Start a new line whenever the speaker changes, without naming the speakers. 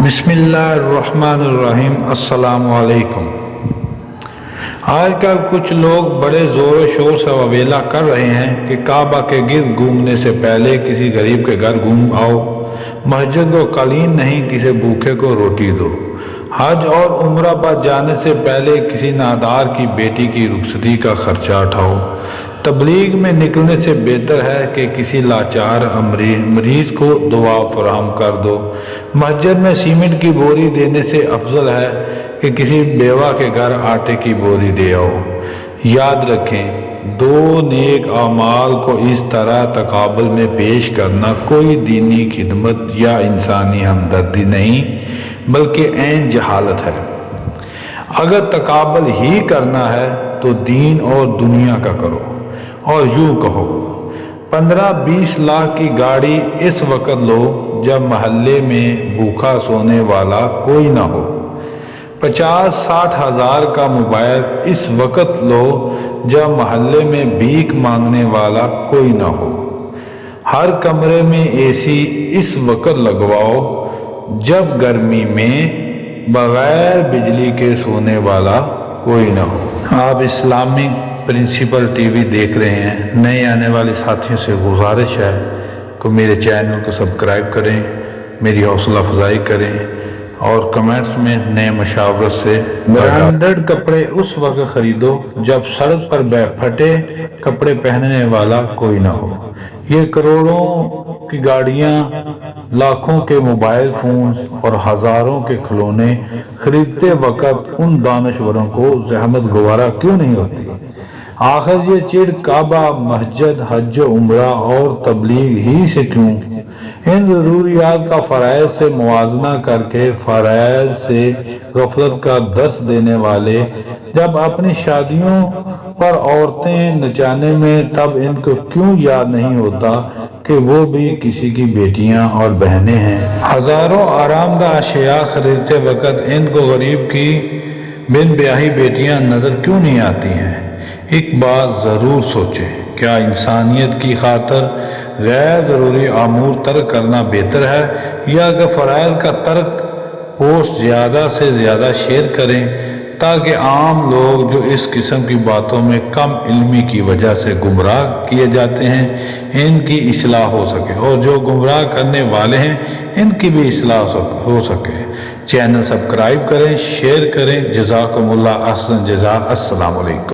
بسم اللہ الرحمن الرحیم۔ السلام علیکم۔ آج کل کچھ لوگ بڑے زور و شور سے وویلا کر رہے ہیں کہ کعبہ کے گرد گھومنے سے پہلے کسی غریب کے گھر گھوم آؤ، مسجد کو قالین نہیں کسی بھوکے کو روٹی دو، حج اور عمرہ پر جانے سے پہلے کسی نادار کی بیٹی کی رخصتی کا خرچہ اٹھاؤ، تبلیغ میں نکلنے سے بہتر ہے کہ کسی لاچار مریض کو دعا فراہم کر دو، مسجد میں سیمنٹ کی بوری دینے سے افضل ہے کہ کسی بیوہ کے گھر آٹے کی بوری دے آؤ۔ یاد رکھیں، دو نیک اعمال کو اس طرح تقابل میں پیش کرنا کوئی دینی خدمت یا انسانی ہمدردی نہیں بلکہ عین جہالت ہے۔ اگر تقابل ہی کرنا ہے تو دین اور دنیا کا کرو، اور یوں کہو 15-20 لاکھ کی گاڑی اس وقت لو جب محلے میں بھوکا سونے والا کوئی نہ ہو، 50-60 ہزار کا موبائل اس وقت لو جب محلے میں بھیک مانگنے والا کوئی نہ ہو، ہر کمرے میں اے سی اس وقت لگواؤ جب گرمی میں بغیر بجلی کے سونے والا کوئی نہ ہو۔ آپ اسلامک پرنسپل ٹی وی دیکھ رہے ہیں۔ نئے آنے والے ساتھیوں سے گزارش ہے کہ میرے چینل کو سبسکرائب کریں، میری حوصلہ افزائی کریں اور کمنٹس میں نئے مشاورت سے برانڈڈ کپڑے اس وقت خریدو جب سڑک پر پھٹے کپڑے پہننے والا کوئی نہ ہو۔ یہ کروڑوں کی گاڑیاں، لاکھوں کے موبائل فونز اور ہزاروں کے کھلونے خریدتے وقت ان دانشوروں کو زحمت گوارا کیوں نہیں ہوتی؟ آخر یہ چڑ کعبہ، مسجد، حج و عمرہ اور تبلیغ ہی سے کیوں؟ ان ضروریات کا فرائض سے موازنہ کر کے فرائض سے غفلت کا درس دینے والے جب اپنی شادیوں پر عورتیں نچانے میں تب ان کو کیوں یاد نہیں ہوتا کہ وہ بھی کسی کی بیٹیاں اور بہنیں ہیں؟ ہزاروں آرام دہ اشیاء خریدتے وقت ان کو غریب کی بن بیاہی بیٹیاں نظر کیوں نہیں آتی ہیں؟ ایک بات ضرور سوچیں، کیا انسانیت کی خاطر غیر ضروری امور ترک کرنا بہتر ہے یا کہ فرائض کا ترک پوسٹ زیادہ سے زیادہ شیئر کریں تاکہ عام لوگ جو اس قسم کی باتوں میں کم علمی کی وجہ سے گمراہ کیے جاتے ہیں ان کی اصلاح ہو سکے اور جو گمراہ کرنے والے ہیں ان کی بھی اصلاح ہو سکے۔ چینل سبسکرائب کریں، شیئر کریں۔ جزاکم اللہ احسن جزا۔ السلام علیکم۔